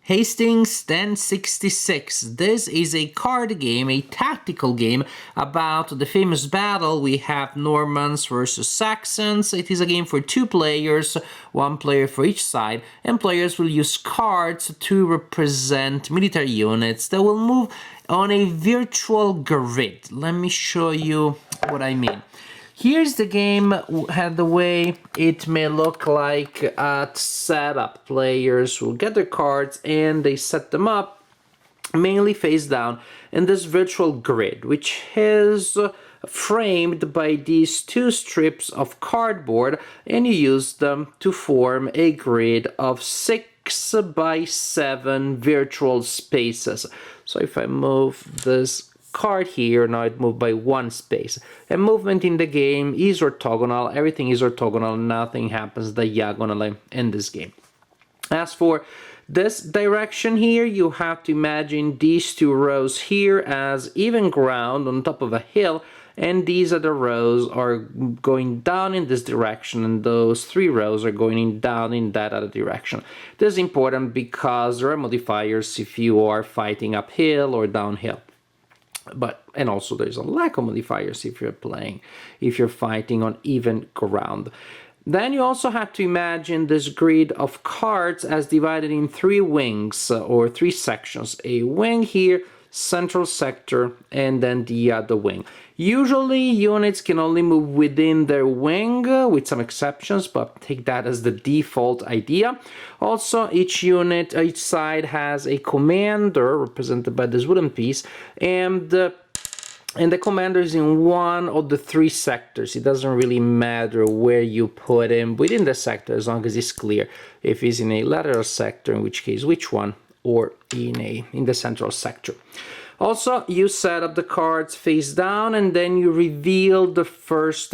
Hastings 1066. This is a card game, a tactical game about the famous battle. We have Normans versus Saxons. It is a game for 2 players, 1 player for each side, and players will use cards to represent military units that will move on a virtual grid. Let me show you what I mean. Here's the game, the way it may look like at setup. Players will get their cards and they set them up mainly face down in this virtual grid, which is framed by these 2 strips of cardboard, and you use them to form a grid of 6 by 7 virtual spaces. So if I move this card here, now it moved by 1 space. And movement in the game is orthogonal. Everything is orthogonal. Nothing happens diagonally in this game. As for this direction here, you have to imagine these 2 rows here as even ground on top of a hill, and these other rows are going down in this direction, and those 3 rows are going down in that other direction. This is important because there are modifiers if you are fighting uphill or downhill. And also there's a lack of modifiers if you're fighting on even ground. Then you also have to imagine this grid of cards as divided in 3 wings or 3 sections. A wing here, central sector, and then the other wing. Usually units can only move within their wing, with some exceptions, but take that as the default idea. Also, each side has a commander represented by this wooden piece, and the commander is in one of the 3 sectors. It doesn't really matter where you put him within the sector as long as it's clear. If he's in a lateral sector, in which case which one, or in the central sector. Also, you set up the cards face down, and then you reveal the first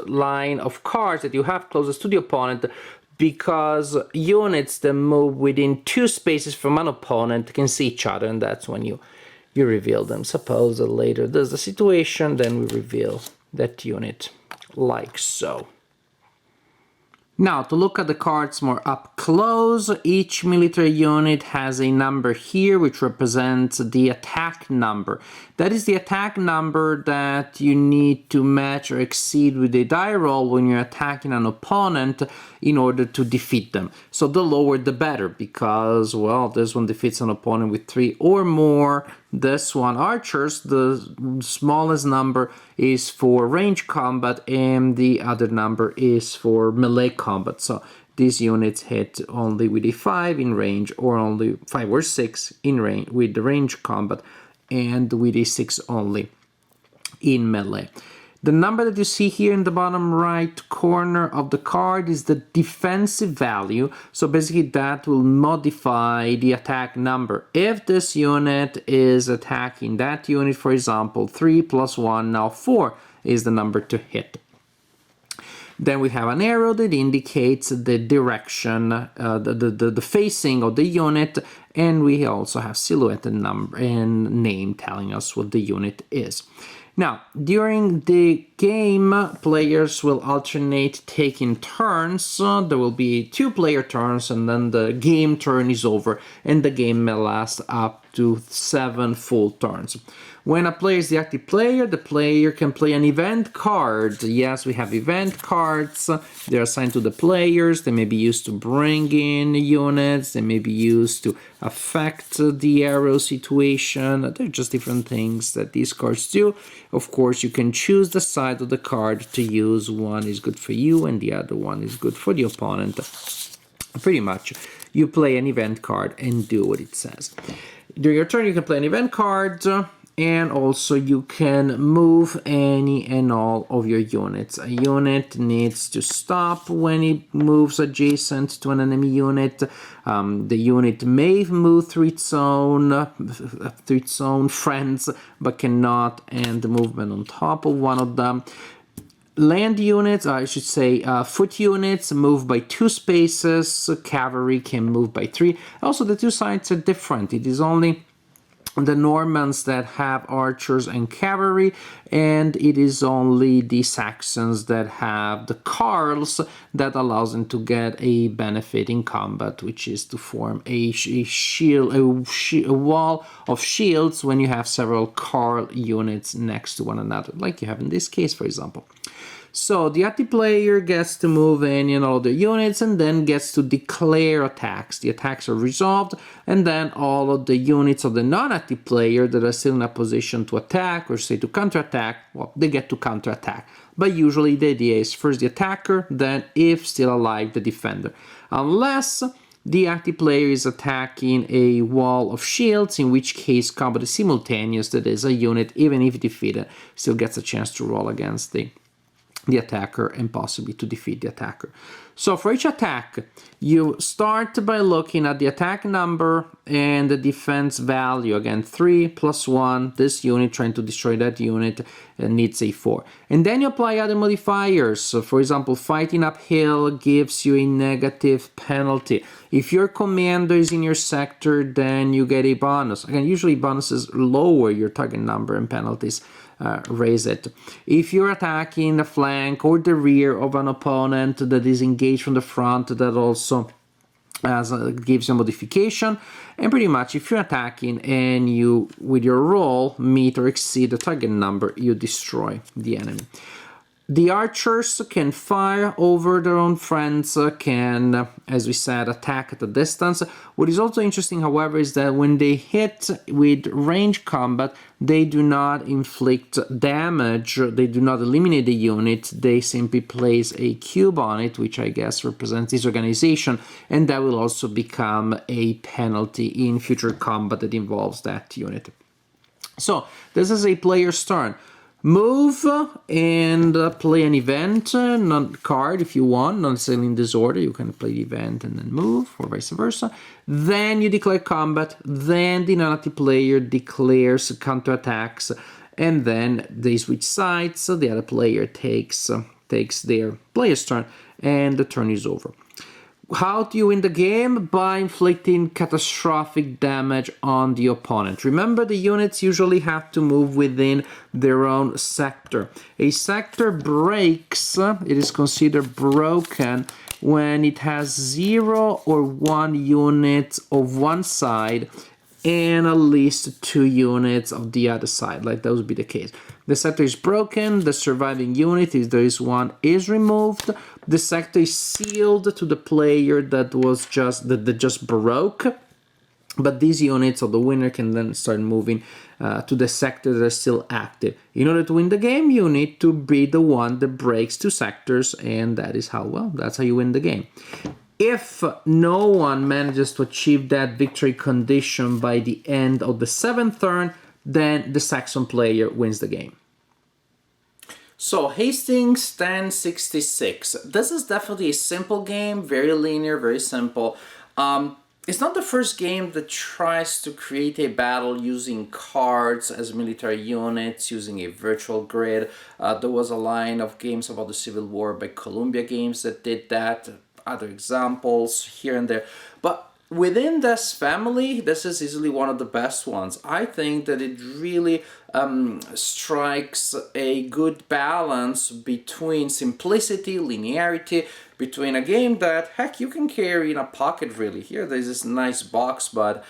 line of cards that you have closest to the opponent, because units that move within 2 spaces from an opponent can see each other, and that's when you reveal them. Suppose that later there's the situation, then we reveal that unit like so. Now, to look at the cards more up close, each military unit has a number here which represents the attack number. That is the attack number that you need to match or exceed with a die roll when you're attacking an opponent in order to defeat them. So the lower the better, because, well, this one defeats an opponent with 3 or more. This one, archers, the smallest number is for range combat, and the other number is for melee combat. So these units hit only with a 5 in range, or only 5 or 6 in range with the range combat, and with a 6 only in melee. The number that you see here in the bottom right corner of the card is the defensive value. So basically that will modify the attack number. If this unit is attacking that unit, for example, 3 plus 1, now 4 is the number to hit. Then we have an arrow that indicates the direction, the facing of the unit, and we also have silhouette and number and name telling us what the unit is. Now, during the game, players will alternate taking turns. There will be 2 player turns, and then the game turn is over, and the game may last up to 7 full turns. When a player is the active player, the player can play an event card. Yes, we have event cards. They're assigned to the players. They may be used to bring in units. They may be used to affect the arrow situation. They're just different things that these cards do. Of course, you can choose the side of the card to use. One is good for you and the other one is good for the opponent. Pretty much, you play an event card and do what it says. During your turn, you can play an event card, and also you can move any and all of your units. A unit needs to stop when it moves adjacent to an enemy unit. The unit may move through its own friends, but cannot end the movement on top of one of them. Land units, I should say foot units, move by 2 spaces. Cavalry can move by 3. Also, the 2 sides are different. It is only the Normans that have archers and cavalry, and it is only the Saxons that have the carls that allows them to get a benefit in combat, which is to form a wall of shields when you have several carl units next to one another, like you have in this case, for example. So the active player gets to move in, all the units, and then gets to declare attacks. The attacks are resolved, and then all of the units of the non-active player that are still in a position to attack, or say to counterattack, well, they get to counterattack. But usually the idea is first the attacker, then, if still alive, the defender. Unless the active player is attacking a wall of shields, in which case combat is simultaneous, that is, a unit, even if defeated, still gets a chance to roll against the attacker and possibly to defeat the attacker. So for each attack, you start by looking at the attack number and the defense value. Again, 3 + 1, this unit trying to destroy that unit needs a 4. And then you apply other modifiers. So for example, fighting uphill gives you a negative penalty. If your commander is in your sector, then you get a bonus. Again, usually bonuses lower your target number and penalties raise it. If you're attacking the flank or the rear of an opponent that is engaged from the front, that also gives you a modification. And pretty much if you're attacking and you, with your roll, meet or exceed the target number, you destroy the enemy. The archers can fire over their own friends, can, as we said, attack at a distance. What is also interesting, however, is that when they hit with range combat, they do not inflict damage, they do not eliminate the unit, they simply place a cube on it, which I guess represents disorganization, and that will also become a penalty in future combat that involves that unit. So, this is a player's turn. Move and play an event card if you want, not necessarily in this order. You can play the event and then move, or vice versa. Then you declare combat, then the non-active player declares counterattacks, and then they switch sides, so the other player takes their player's turn, and the turn is over. How do you win the game? By inflicting catastrophic damage on the opponent. Remember, the units usually have to move within their own sector. A sector breaks, it is considered broken, when it has 0 or 1 unit of one side and at least 2 units of the other side, like that would be the case. The sector is broken, the surviving unit, if there is one, is removed. The sector is sealed to the player that just broke, but these units of the winner can then start moving to the sector that are still active. In order to win the game, you need to be the one that breaks 2 sectors, and that's how you win the game. If no one manages to achieve that victory condition by the end of the 7th turn, then the Saxon player wins the game. So, Hastings 1066. This is definitely a simple game, very linear, very simple. It's not the first game that tries to create a battle using cards as military units, using a virtual grid. There was a line of games about the Civil War by Columbia Games that did that. Other examples here and there. But within this family, this is easily one of the best ones. I think that it really strikes a good balance between simplicity, linearity, between a game that, heck, you can carry in a pocket, really. Here, there's this nice box, but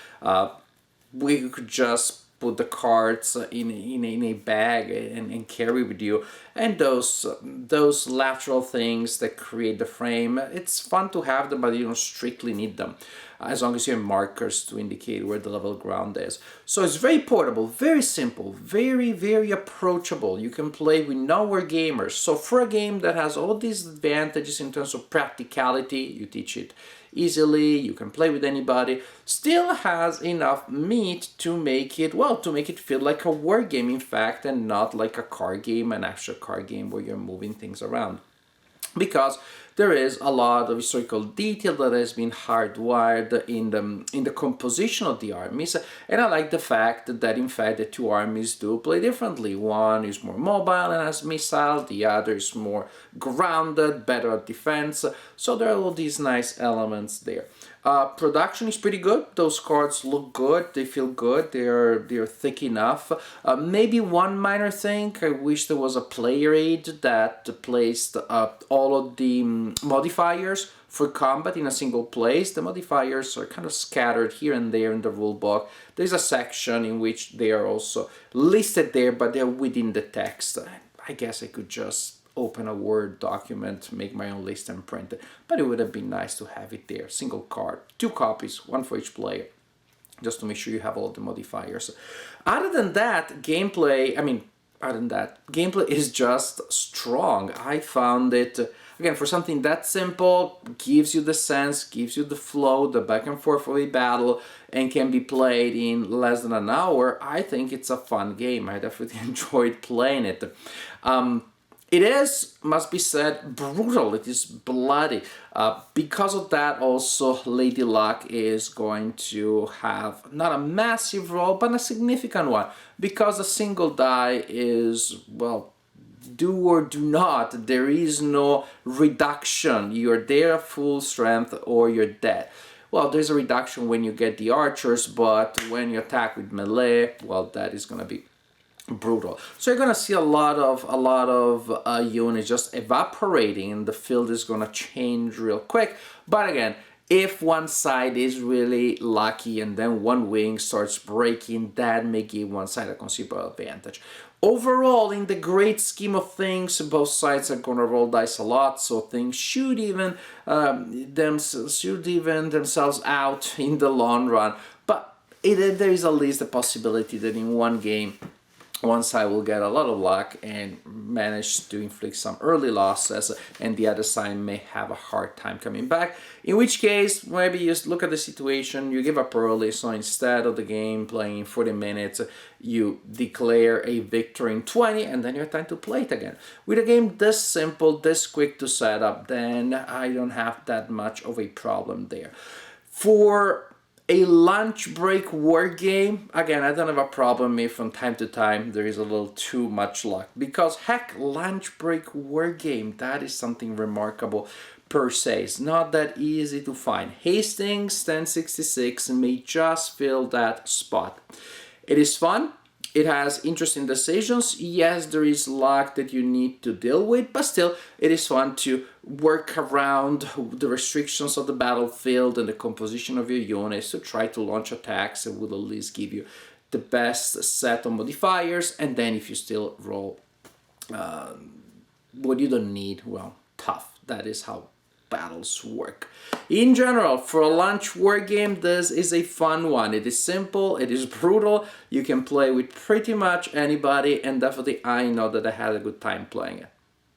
we could just put the cards in a bag and carry with you. And those lateral things that create the frame, it's fun to have them, but you don't strictly need them, as long as you have markers to indicate where the level ground is. So it's very portable, very simple, very, very approachable. You can play with nowhere gamers. So for a game that has all these advantages in terms of practicality, you teach it easily, you can play with anybody, still has enough meat to make it, feel like a war game, in fact, and not like a card game, an actual card game where you're moving things around. Because there is a lot of historical detail that has been hardwired in the composition of the armies, and I like the fact that in fact the 2 armies do play differently. One is more mobile and has missile, the other is more grounded, better at defense, so there are all these nice elements there. Production is pretty good. Those cards look good. They feel good. They're thick enough. Maybe one minor thing. I wish there was a player aid that placed all of the modifiers for combat in a single place. The modifiers are kind of scattered here and there in the rulebook. There's a section in which they are also listed there, but they're within the text. I guess I could just open a Word document, make my own list and print it. But it would have been nice to have it there. Single card, 2 copies, 1 for each player, just to make sure you have all the modifiers. Other than that, gameplay is just strong. I found it, again, for something that simple, gives you the sense, gives you the flow, the back and forth of a battle, and can be played in less than an hour. I think it's a fun game. I definitely enjoyed playing it. It is, must be said, brutal. It is bloody. Because of that, also, Lady Luck is going to have not a massive role, but a significant one. Because a single die is, well, do or do not. There is no reduction. You're there at full strength or you're dead. Well, there's a reduction when you get the archers, but when you attack with melee, well, that is going to be brutal. So you're gonna see a lot of units just evaporating, and the field is gonna change real quick. But again, if one side is really lucky and then one wing starts breaking, that may give one side a considerable advantage. Overall, in the great scheme of things, both sides are gonna roll dice a lot, so things should even themselves out in the long run. But there is at least a possibility that in one game, one side will get a lot of luck and manage to inflict some early losses, and the other side may have a hard time coming back. In which case, maybe you just look at the situation, you give up early, so instead of the game playing 40 minutes, you declare a victory in 20, and then you have time to play it again. With a game this simple, this quick to set up, then I don't have that much of a problem there. For a lunch break war game, again, I don't have a problem if from time to time there is a little too much luck. Because heck, lunch break war game, that is something remarkable per se. It's not that easy to find. Hastings 1066 may just fill that spot. It is fun. It has interesting decisions. Yes, there is luck that you need to deal with, but still, it is fun to work around the restrictions of the battlefield and the composition of your units to try to launch attacks. It will at least give you the best set of modifiers, and then if you still roll what you don't need, well, tough. That is how battles work. In general, for a lunch war game, this is a fun one. It is simple, it is brutal, you can play with pretty much anybody, and definitely I know that I had a good time playing it.